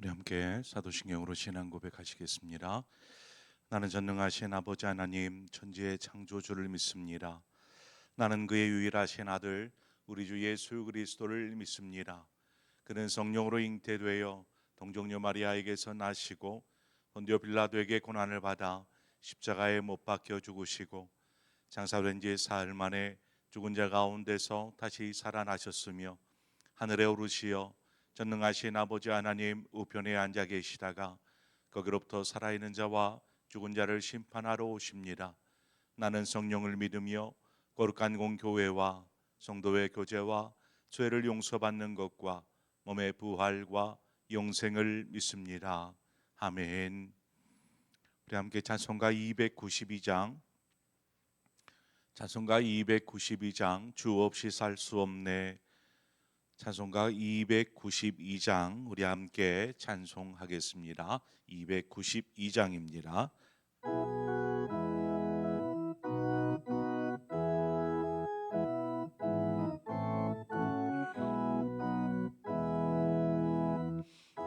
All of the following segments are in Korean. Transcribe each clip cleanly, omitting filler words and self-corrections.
우리 함께 사도신경으로 신앙 고백하시겠습니다. 나는 전능하신 아버지 하나님 천지의 창조주를 믿습니다. 나는 그의 유일하신 아들 우리 주 예수 그리스도를 믿습니다. 그는 성령으로 잉태되어 동정녀 마리아에게서 나시고 본디오 빌라도에게 고난을 받아 십자가에 못 박혀 죽으시고 장사된 지 사흘 만에 죽은 자 가운데서 다시 살아나셨으며 하늘에 오르시어 전능하신 아버지 하나님 우편에 앉아 계시다가 거기로부터 살아있는 자와 죽은 자를 심판하러 오십니다. 나는 성령을 믿으며 거룩한 공교회와 성도의 교제와 죄를 용서받는 것과 몸의 부활과 영생을 믿습니다. 아멘. 우리 함께 찬송가 292장 주 없이 살 수 없네. 찬송가 292장 우리 함께 찬송하겠습니다. 292장입니다.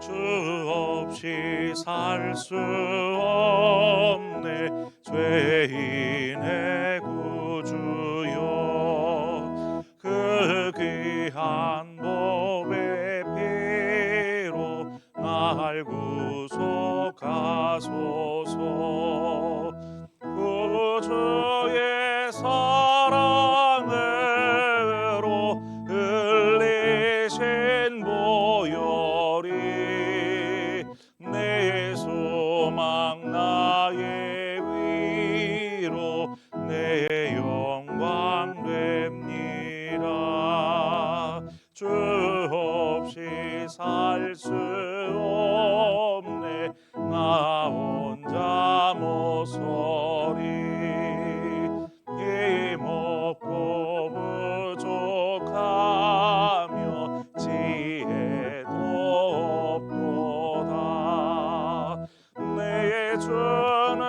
주 없이 살 수 없네 죄인의 구주여 그 귀한 보배 피로 날 구속하소서 구주의 사랑으로 흘리신 보혈이 내 소망 나의 위로 내 영광 됩니다. 주 없이 살 수 없네 나 혼자 못 서리 힘없고 부족하며 지혜도 없도다. 내 주는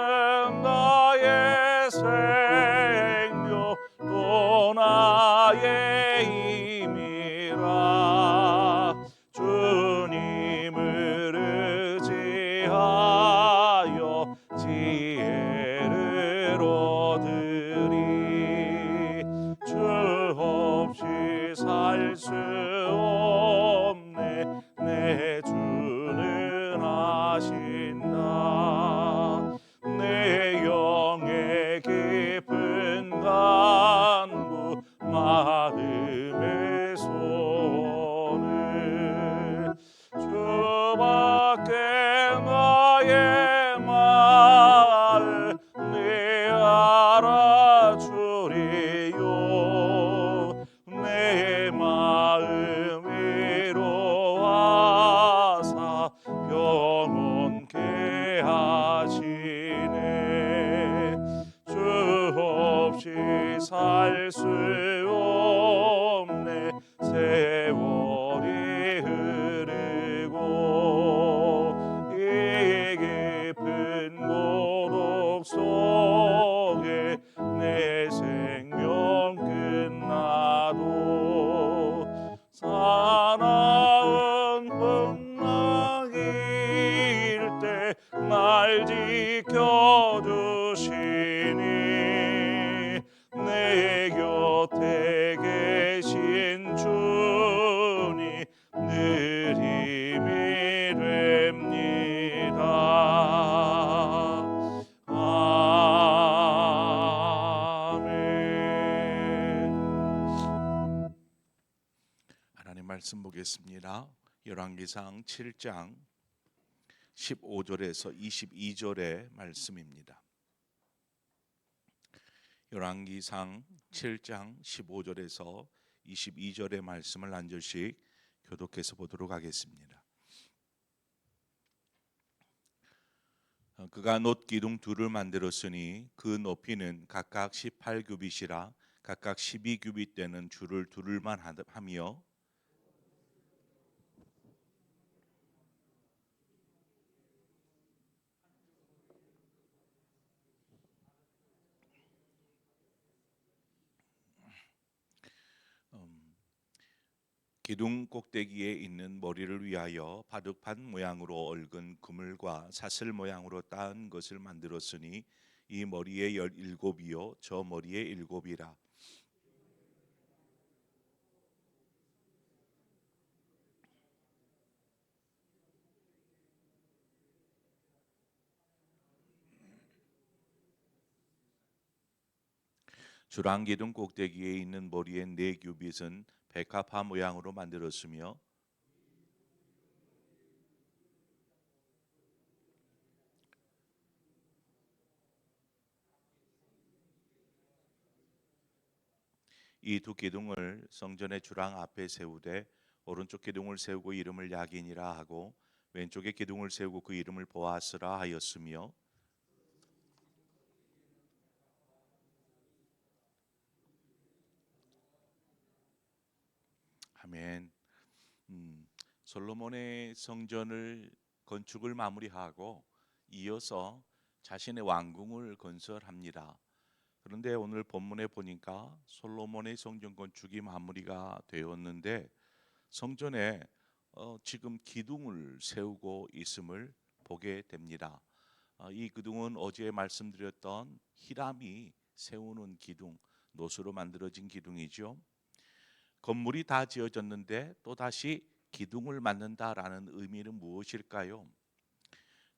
나의 생명 또 나의 힘이라 주님을 의지하여 지혜를 얻으리. 주 없이 살 수 없네 내 주는 하신다. 내 영의 깊은 간구 마음의 소원을 주밖에 나의 마음 네 알아주리요. 내 마음 위로하사 평온케 하시네. 주 없이 살 수 없네 세월이 흐르고 이 깊은 고독 속에 내 생명 끝나도 사나운 풍랑일 때 날 지켜주시니 내 곁에 계신 주니 늘 힘이 됩니다. 아멘. 하나님 말씀 보겠습니다. 열왕기상 7장 15절에서 22절의 말씀입니다. 열왕기상 7장 15절에서 22절의 말씀을 한 절씩 교독해서 보도록 하겠습니다. 그가 놋 기둥 둘을 만들었으니 그 높이는 각각 18규빗이라 각각 12규빗 되는 줄을 두를만 하며 기둥 꼭대기에 있는 머리를 위하여 바둑판 모양으로 얽은 그물과 사슬 모양으로 따은 것을 만들었으니 이 머리에 17이요 저 머리에 7이라. 주랑 기둥 꼭대기에 있는 머리의 네 규빗은 백합화 모양으로 만들었으며 이 두 기둥을 성전의 주랑 앞에 세우되 오른쪽 기둥을 세우고 이름을 야긴이라 하고 왼쪽의 기둥을 세우고 그 이름을 보아스라 하였으며. 아멘. 솔로몬의 성전을 건축을 마무리하고 이어서 자신의 왕궁을 건설합니다. 그런데 오늘 본문에 보니까 솔로몬의 성전 건축이 마무리가 되었는데 성전에 지금 기둥을 세우고 있음을 보게 됩니다. 이 기둥은 어제 말씀드렸던 히람이 세우는 기둥, 노수로 만들어진 기둥이죠. 건물이 다 지어졌는데 또 다시 기둥을 만든다라는 의미는 무엇일까요?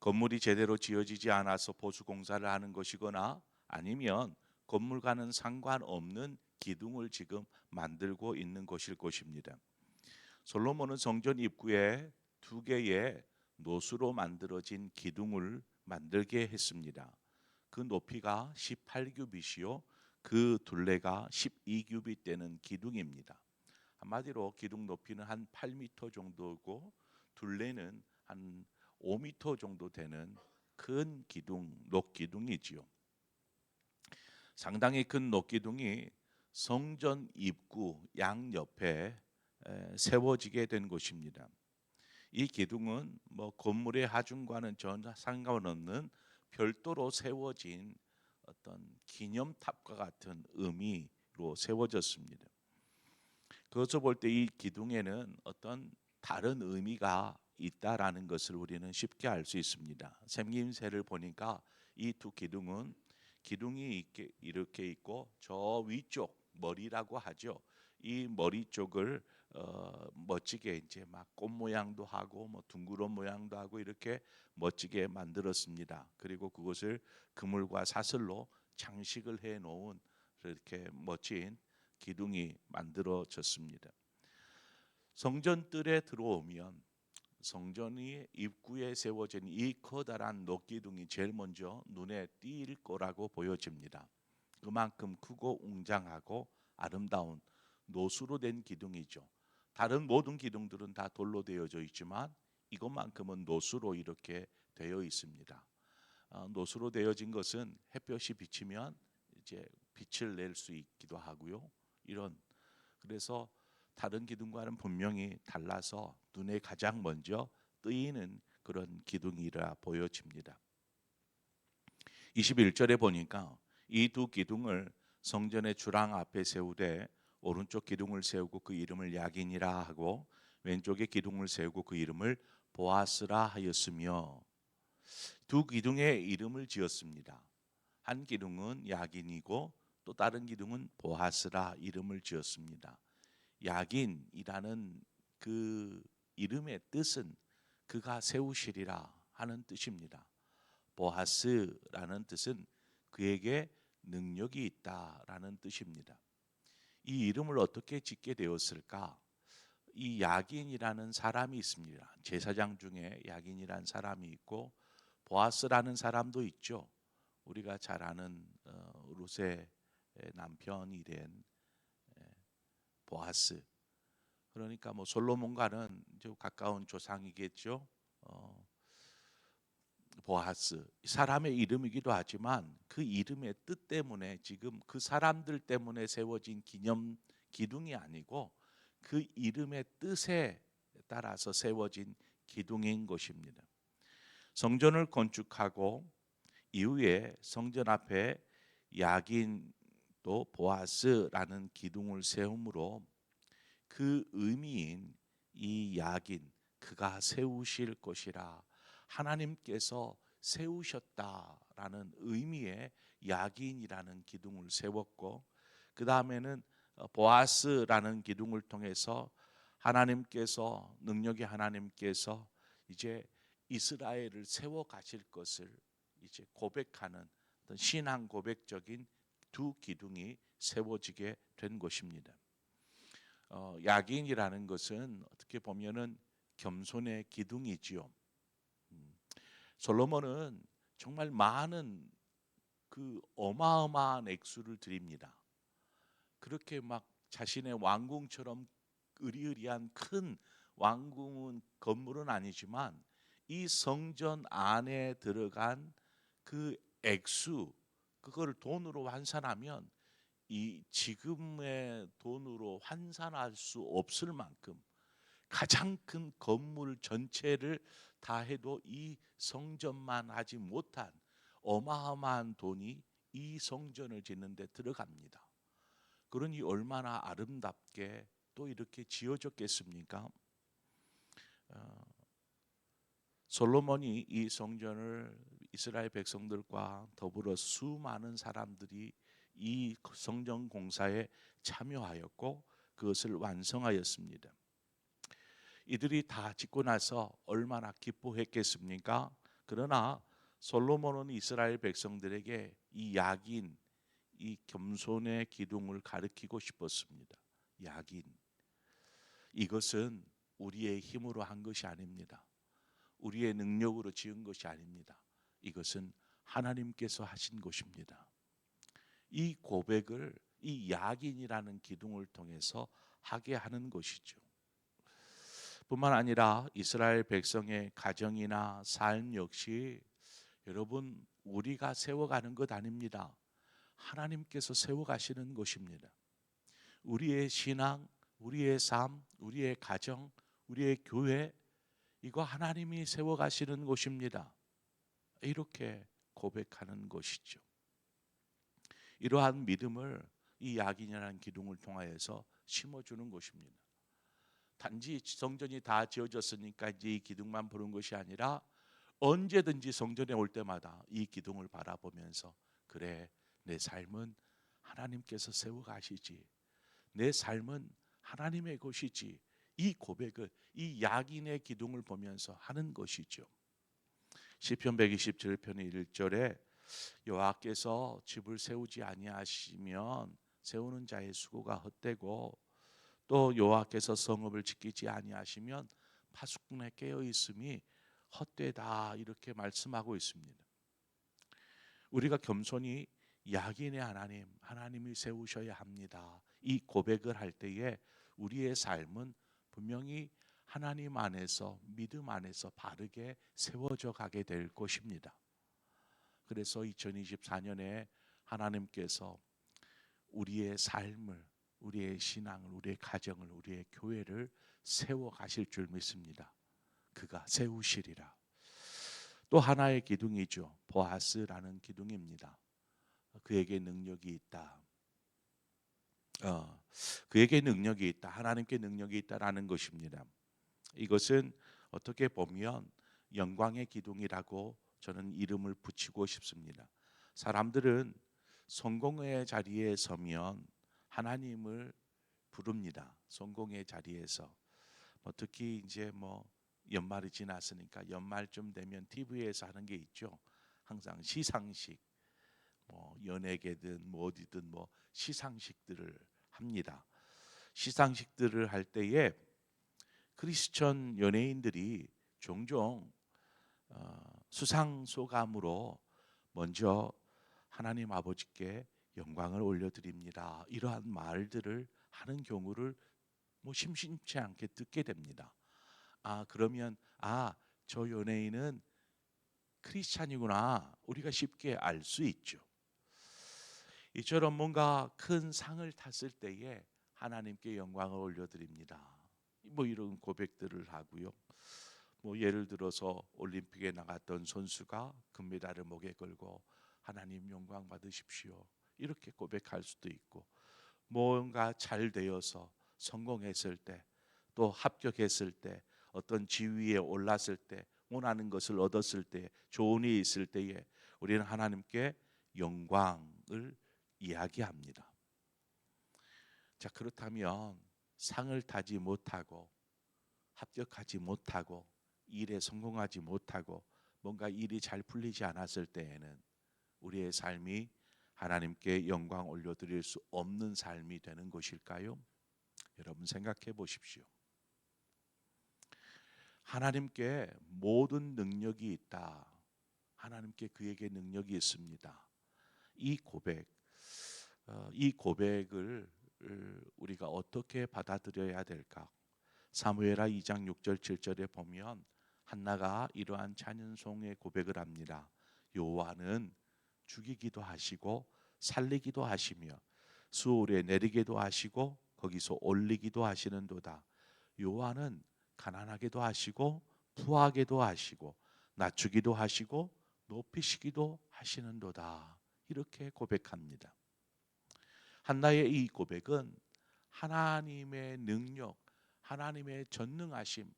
건물이 제대로 지어지지 않아서 보수 공사를 하는 것이거나 아니면 건물과는 상관없는 기둥을 지금 만들고 있는 것일 것입니다. 솔로몬은 성전 입구에 두 개의 노수로 만들어진 기둥을 만들게 했습니다. 그 높이가 18규빗이요 그 둘레가 12규빗 되는 기둥입니다. 한마디로 기둥 높이는 한 8m 정도고 둘레는 한 5m 정도 되는 큰 기둥, 녹기둥이지요. 상당히 큰 녹기둥이 성전 입구 양옆에 세워지게 된 것입니다. 이 기둥은 건물의 하중과는 전혀 상관없는 별도로 세워진 어떤 기념탑과 같은 의미로 세워졌습니다. 그것을 볼 때 이 기둥에는 어떤 다른 의미가 있다라는 것을 우리는 쉽게 알 수 있습니다. 생김새를 보니까 이 두 기둥은 기둥이 이렇게 있고 저 위쪽 머리라고 하죠. 이 머리 쪽을 멋지게 이제 막 꽃 모양도 하고 둥그런 모양도 하고 이렇게 멋지게 만들었습니다. 그리고 그것을 그물과 사슬로 장식을 해 놓은 이렇게 멋진 기둥이 만들어졌습니다. 성전 뜰에 들어오면 성전이 입구에 세워진 이 커다란 녹기둥이 제일 먼저 눈에 띌 거라고 보여집니다. 그만큼 크고 웅장하고 아름다운 노수로 된 기둥이죠. 다른 모든 기둥들은 다 돌로 되어져 있지만 이것만큼은 노수로 이렇게 되어 있습니다. 노수로 되어진 것은 햇볕이 비치면 이제 빛을 낼 수 있기도 하고요. 그래서 다른 기둥과는 분명히 달라서 눈에 가장 먼저 뜨이는 그런 기둥이라 보여집니다. 21절에 보니까 이 두 기둥을 성전의 주랑 앞에 세우되 오른쪽 기둥을 세우고 그 이름을 야긴이라 하고 왼쪽에 기둥을 세우고 그 이름을 보아스라 하였으며. 두 기둥의 이름을 지었습니다. 한 기둥은 야긴이고 또 다른 기둥은 보아스라 이름을 지었습니다. 야긴이라는 그 이름의 뜻은 그가 세우시리라 하는 뜻입니다. 보아스라는 뜻은 그에게 능력이 있다라는 뜻입니다. 이 이름을 어떻게 짓게 되었을까? 이 야긴이라는 사람이 있습니다. 제사장 중에 야긴이라는 사람이 있고 보아스라는 사람도 있죠. 우리가 잘 아는 룻의 남편이 된 보아스. 그러니까 솔로몬과는 가까운 조상이겠죠. 보아스 사람의 이름이기도 하지만 그 이름의 뜻 때문에 지금 그 사람들 때문에 세워진 기념 기둥이 아니고 그 이름의 뜻에 따라서 세워진 기둥인 것입니다. 성전을 건축하고 이후에 성전 앞에 야긴 또 보아스라는 기둥을 세움으로 그 의미인 이 야긴, 그가 세우실 것이라, 하나님께서 세우셨다라는 의미의 야긴이라는 기둥을 세웠고, 그 다음에는 보아스라는 기둥을 통해서 하나님께서, 능력의 하나님께서 이제 이스라엘을 세워 가실 것을 이제 고백하는 어떤 신앙 고백적인 두 기둥이 세워지게 된 것입니다. 야긴이라는 것은 어떻게 보면은 겸손의 기둥이지요. 솔로몬은 정말 많은 그 어마어마한 액수를 드립니다. 그렇게 막 자신의 왕궁처럼 으리으리한 큰 왕궁은 건물은 아니지만 이 성전 안에 들어간 그 액수, 그거를 돈으로 환산하면 이 지금의 돈으로 환산할 수 없을 만큼 가장 큰 건물 전체를 다 해도 이 성전만 하지 못한 어마어마한 돈이 이 성전을 짓는 데 들어갑니다. 그러니 얼마나 아름답게 또 이렇게 지어졌겠습니까? 솔로몬이 이 성전을 이스라엘 백성들과 더불어 수많은 사람들이 이 성전 공사에 참여하였고 그것을 완성하였습니다. 이들이 다 짓고 나서 얼마나 기뻐했겠습니까? 그러나 솔로몬은 이스라엘 백성들에게 이 야긴, 이 겸손의 기둥을 가르치고 싶었습니다. 야긴, 이것은 우리의 힘으로 한 것이 아닙니다. 우리의 능력으로 지은 것이 아닙니다. 이것은 하나님께서 하신 것입니다. 이 고백을 이 야긴이라는 기둥을 통해서 하게 하는 것이죠. 뿐만 아니라 이스라엘 백성의 가정이나 삶 역시 여러분, 우리가 세워가는 것 아닙니다. 하나님께서 세워가시는 것입니다. 우리의 신앙, 우리의 삶, 우리의 가정, 우리의 교회, 이거 하나님이 세워가시는 것입니다. 이렇게 고백하는 것이죠. 이러한 믿음을 이 야긴이라는 기둥을 통하여서 심어주는 것입니다. 단지 성전이 다 지어졌으니까 이제 이 기둥만 보는 것이 아니라 언제든지 성전에 올 때마다 이 기둥을 바라보면서, 그래, 내 삶은 하나님께서 세워가시지, 내 삶은 하나님의 것이지, 이 고백을 이 야긴의 기둥을 보면서 하는 것이죠. 시편 127편 1절에 여호와께서 집을 세우지 아니하시면 세우는 자의 수고가 헛되고, 또 여호와께서 성읍을 지키지 아니하시면 파수꾼에 깨어 있음이 헛되다, 이렇게 말씀하고 있습니다. 우리가 겸손히 야긴의 하나님, 하나님이 세우셔야 합니다, 이 고백을 할 때에 우리의 삶은 분명히 하나님 안에서, 믿음 안에서 바르게 세워져 가게 될 것입니다. 그래서 2024년에 하나님께서 우리의 삶을, 우리의 신앙을, 우리의 가정을, 우리의 교회를 세워 가실 줄 믿습니다. 그가 세우시리라. 또 하나의 기둥이죠. 보아스라는 기둥입니다. 그에게 능력이 있다. 그에게 능력이 있다. 하나님께 능력이 있다라는 것입니다. 이것은 어떻게 보면 영광의 기둥이라고 저는 이름을 붙이고 싶습니다. 사람들은 성공의 자리에 서면 하나님을 부릅니다. 성공의 자리에서 특히 이제 연말이 지났으니까 연말쯤 되면 TV에서 하는 게 있죠. 항상 시상식, 연예계든 어디든 시상식들을 합니다. 시상식들을 할 때에 크리스천 연예인들이 종종 수상 소감으로 먼저 하나님 아버지께 영광을 올려드립니다, 이러한 말들을 하는 경우를 심심치 않게 듣게 됩니다. 그러면 저 연예인은 크리스찬이구나, 우리가 쉽게 알 수 있죠. 이처럼 뭔가 큰 상을 탔을 때에 하나님께 영광을 올려드립니다, 이런 고백들을 하고요. 예를 들어서 올림픽에 나갔던 선수가 금메달을 목에 걸고 하나님 영광 받으십시오, 이렇게 고백할 수도 있고, 뭔가 잘 되어서 성공했을 때, 또 합격했을 때, 어떤 지위에 올랐을 때, 원하는 것을 얻었을 때, 좋은 일이 있을 때에 우리는 하나님께 영광을 이야기합니다. 자, 그렇다면 상을 타지 못하고 합격하지 못하고 일에 성공하지 못하고 뭔가 일이 잘 풀리지 않았을 때에는 우리의 삶이 하나님께 영광 올려드릴 수 없는 삶이 되는 것일까요? 여러분 생각해 보십시오. 하나님께 모든 능력이 있다. 하나님께 그에게 능력이 있습니다. 이 고백을 우리가 어떻게 받아들여야 될까? 사무엘하 2장 6절 7절에 보면 한나가 이러한 찬송의 고백을 합니다. 여호와는 죽이기도 하시고 살리기도 하시며 수월에 내리기도 하시고 거기서 올리기도 하시는도다. 여호와는 가난하게도 하시고 부하게도 하시고 낮추기도 하시고 높이시기도 하시는도다. 이렇게 고백합니다. 한나의 이 고백은 하나님의 능력, 하나님의 전능하심,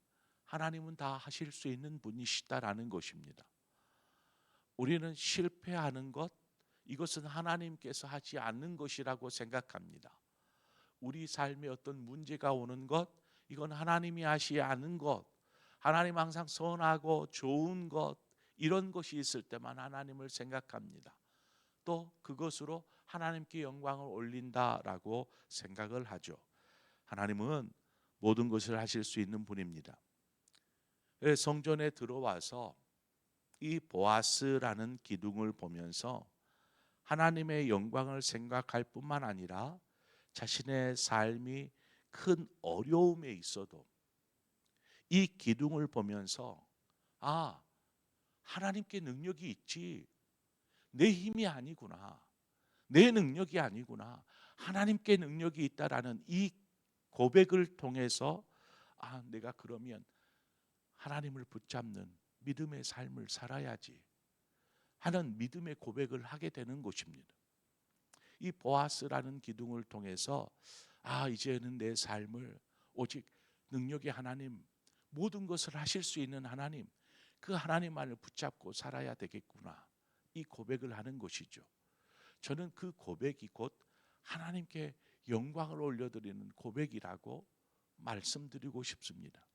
하나님은 다 하실 수 있는 분이시다라는 것입니다. 우리는 실패하는 것, 이것은 하나님께서 하지 않는 것이라고 생각합니다. 우리 삶에 어떤 문제가 오는 것, 이건 하나님이 하시지 않은 것, 하나님 항상 선하고 좋은 것, 이런 것이 있을 때만 하나님을 생각합니다. 또 그것으로 하나님께 영광을 올린다라고 생각을 하죠. 하나님은 모든 것을 하실 수 있는 분입니다. 성전에 들어와서 이 보아스라는 기둥을 보면서 하나님의 영광을 생각할 뿐만 아니라 자신의 삶이 큰 어려움에 있어도 이 기둥을 보면서 하나님께 능력이 있지, 내 힘이 아니구나, 내 능력이 아니구나, 하나님께 능력이 있다라는 이 고백을 통해서 내가 그러면 하나님을 붙잡는 믿음의 삶을 살아야지 하는 믿음의 고백을 하게 되는 것입니다. 이 보아스라는 기둥을 통해서 이제는 내 삶을 오직 능력의 하나님, 모든 것을 하실 수 있는 하나님, 그 하나님만을 붙잡고 살아야 되겠구나, 이 고백을 하는 것이죠. 저는 그 고백이 곧 하나님께 영광을 올려드리는 고백이라고 말씀드리고 싶습니다.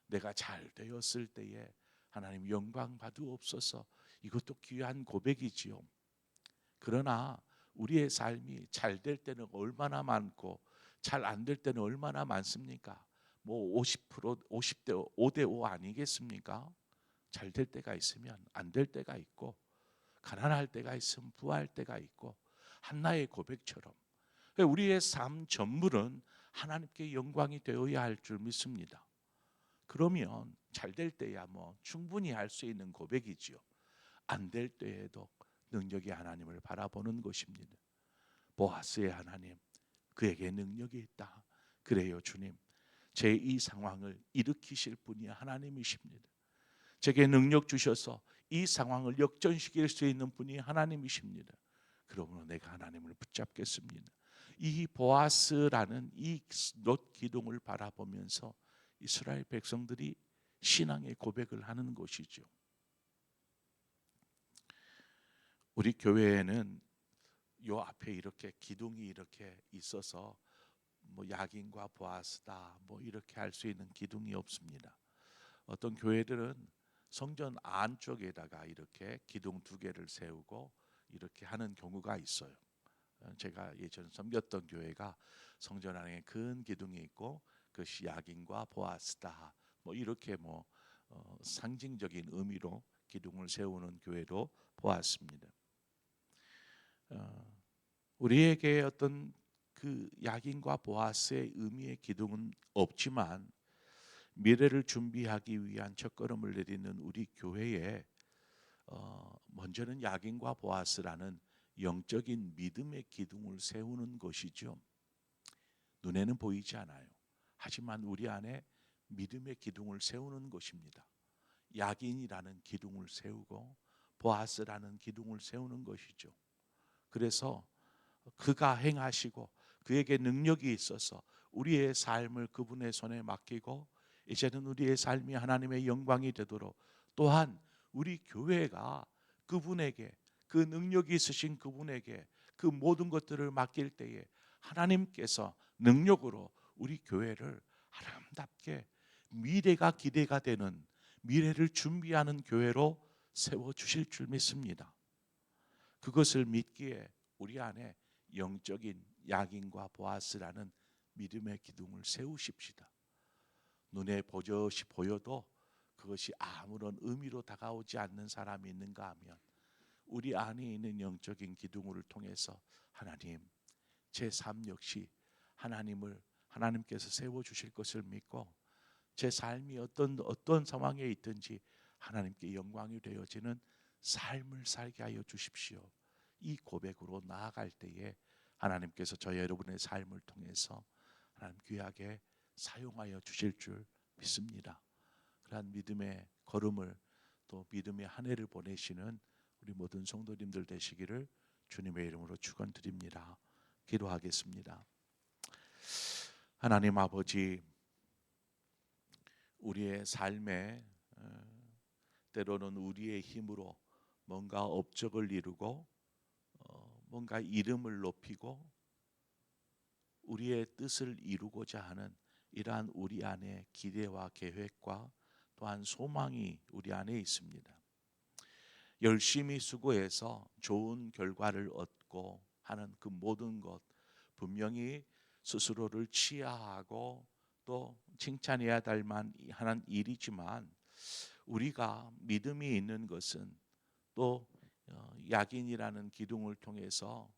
내가 잘 되었을 때에 하나님 영광 받으옵소서, 이것도 귀한 고백이지요. 그러나 우리의 삶이 잘 될 때는 얼마나 많고 잘 안 될 때는 얼마나 많습니까? 50% 50대 5대 5 아니겠습니까? 잘 될 때가 있으면 안 될 때가 있고, 가난할 때가 있으면 부할 때가 있고, 한나의 고백처럼 우리의 삶 전물은 하나님께 영광이 되어야 할 줄 믿습니다. 그러면 잘 될 때야 충분히 할 수 있는 고백이지요. 안 될 때에도 능력의 하나님을 바라보는 것입니다. 보아스의 하나님, 그에게 능력이 있다. 그래요 주님, 제 이 상황을 일으키실 분이 하나님이십니다. 제게 능력 주셔서 이 상황을 역전시킬 수 있는 분이 하나님이십니다. 그러므로 내가 하나님을 붙잡겠습니다. 이 보아스라는 이 놋 기둥을 바라보면서 이스라엘 백성들이 신앙의 고백을 하는 것이죠. 우리 교회에는 요 앞에 이렇게 기둥이 이렇게 있어서 야긴과 보아스다 이렇게 할 수 있는 기둥이 없습니다. 어떤 교회들은 성전 안쪽에다가 이렇게 기둥 2개를 세우고 이렇게 하는 경우가 있어요. 제가 예전 섬겼던 교회가 성전 안에 큰 기둥이 있고 그것이 야긴과 보아스다 이렇게 상징적인 의미로 기둥을 세우는 교회도 보았습니다. 우리에게 어떤 그 야긴과 보아스의 의미의 기둥은 없지만 미래를 준비하기 위한 첫걸음을 내리는 우리 교회에 먼저는 야긴과 보아스라는 영적인 믿음의 기둥을 세우는 것이죠. 눈에는 보이지 않아요. 하지만 우리 안에 믿음의 기둥을 세우는 것입니다. 야긴이라는 기둥을 세우고 보아스라는 기둥을 세우는 것이죠. 그래서 그가 행하시고 그에게 능력이 있어서 우리의 삶을 그분의 손에 맡기고 이제는 우리의 삶이 하나님의 영광이 되도록, 또한 우리 교회가 그분에게, 그 능력이 있으신 그분에게 그 모든 것들을 맡길 때에 하나님께서 능력으로 우리 교회를 아름답게 미래가 기대가 되는, 미래를 준비하는 교회로 세워주실 줄 믿습니다. 그것을 믿기에 우리 안에 영적인 야긴과 보아스라는 믿음의 기둥을 세우십시다. 눈에 버젓이 보여도 그것이 아무런 의미로 다가오지 않는 사람이 있는가 하면, 우리 안에 있는 영적인 기둥을 통해서 하나님, 제 삶 역시 하나님께서 세워주실 것을 믿고, 제 삶이 어떤 상황에 있든지 하나님께 영광이 되어지는 삶을 살게 하여 주십시오. 이 고백으로 나아갈 때에 하나님께서 저 여러분의 삶을 통해서 하나님 귀하게 사용하여 주실 줄 믿습니다. 그러한 믿음의 걸음을, 또 믿음의 한 해를 보내시는 우리 모든 성도님들 되시기를 주님의 이름으로 축원드립니다. 기도하겠습니다. 하나님 아버지, 우리의 삶에 때로는 우리의 힘으로 뭔가 업적을 이루고 뭔가 이름을 높이고 우리의 뜻을 이루고자 하는 이러한 우리 안에 기대와 계획과 또한 소망이 우리 안에 있습니다. 열심히 수고해서 좋은 결과를 얻고 하는 그 모든 것, 분명히 스스로를 치하하고 또 칭찬해야 될 만한 일이지만, 우리가 믿음이 있는 것은 또 야긴이라는 기둥을 통해서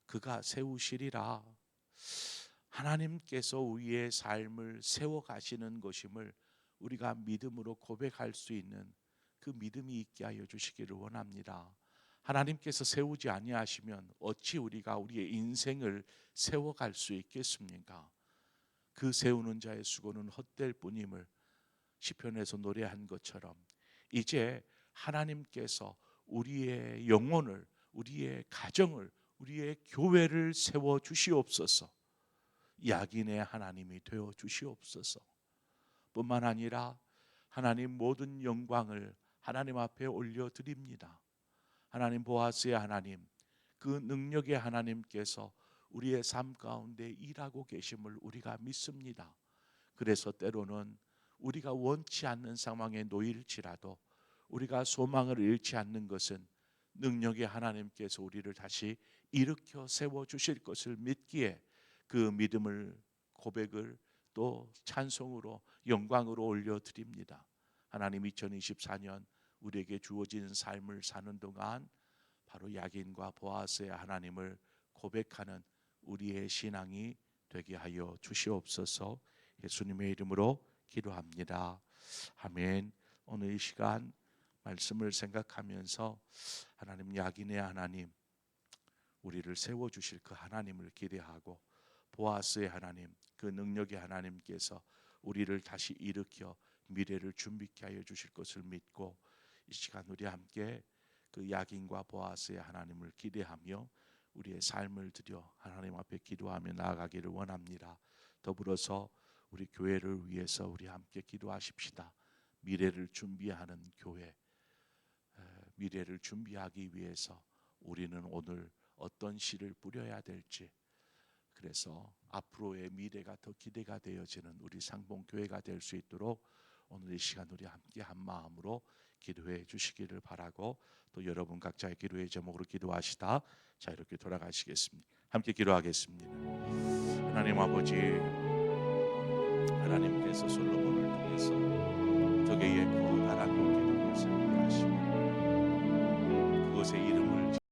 그가 세우시리라, 하나님께서 우리의 삶을 세워 가시는 것임을 우리가 믿음으로 고백할 수 있는 그 믿음이 있게 하여 주시기를 원합니다. 하나님께서 세우지 아니하시면 어찌 우리가 우리의 인생을 세워갈 수 있겠습니까? 그 세우는 자의 수고는 헛될 뿐임을 시편에서 노래한 것처럼, 이제 하나님께서 우리의 영혼을, 우리의 가정을, 우리의 교회를 세워 주시옵소서. 야긴의 하나님이 되어 주시옵소서. 뿐만 아니라 하나님, 모든 영광을 하나님 앞에 올려드립니다. 하나님, 보아스의 하나님, 그 능력의 하나님께서 우리의 삶 가운데 일하고 계심을 우리가 믿습니다. 그래서 때로는 우리가 원치 않는 상황에 놓일지라도 우리가 소망을 잃지 않는 것은 능력의 하나님께서 우리를 다시 일으켜 세워주실 것을 믿기에 그 믿음을, 고백을 또 찬송으로, 영광으로 올려드립니다. 하나님, 2024년 우리에게 주어진 삶을 사는 동안 바로 야긴과 보아스의 하나님을 고백하는 우리의 신앙이 되게 하여 주시옵소서. 예수님의 이름으로 기도합니다. 아멘. 오늘 이 시간 말씀을 생각하면서 하나님, 야긴의 하나님, 우리를 세워주실 그 하나님을 기대하고, 보아스의 하나님, 그 능력의 하나님께서 우리를 다시 일으켜 미래를 준비케 하여 주실 것을 믿고, 이 시간 우리 함께 그 야긴과 보아스의 하나님을 기대하며 우리의 삶을 드려 하나님 앞에 기도하며 나아가기를 원합니다. 더불어서 우리 교회를 위해서 우리 함께 기도하십시다. 미래를 준비하는 교회, 미래를 준비하기 위해서 우리는 오늘 어떤 씨를 뿌려야 될지, 그래서 앞으로의 미래가 더 기대가 되어지는 우리 상봉교회가 될 수 있도록 오늘 이 시간 우리 함께 한 마음으로 기도해 주시기를 바라고, 또 여러분 각자의 기도의 제목으로 기도하시다 자 이렇게 돌아가시겠습니다. 함께 기도하겠습니다. 하나님 아버지, 하나님께서 솔로몬을 통해서 저게의 커다란 기둥을 세우게 하시고 그것의 이름을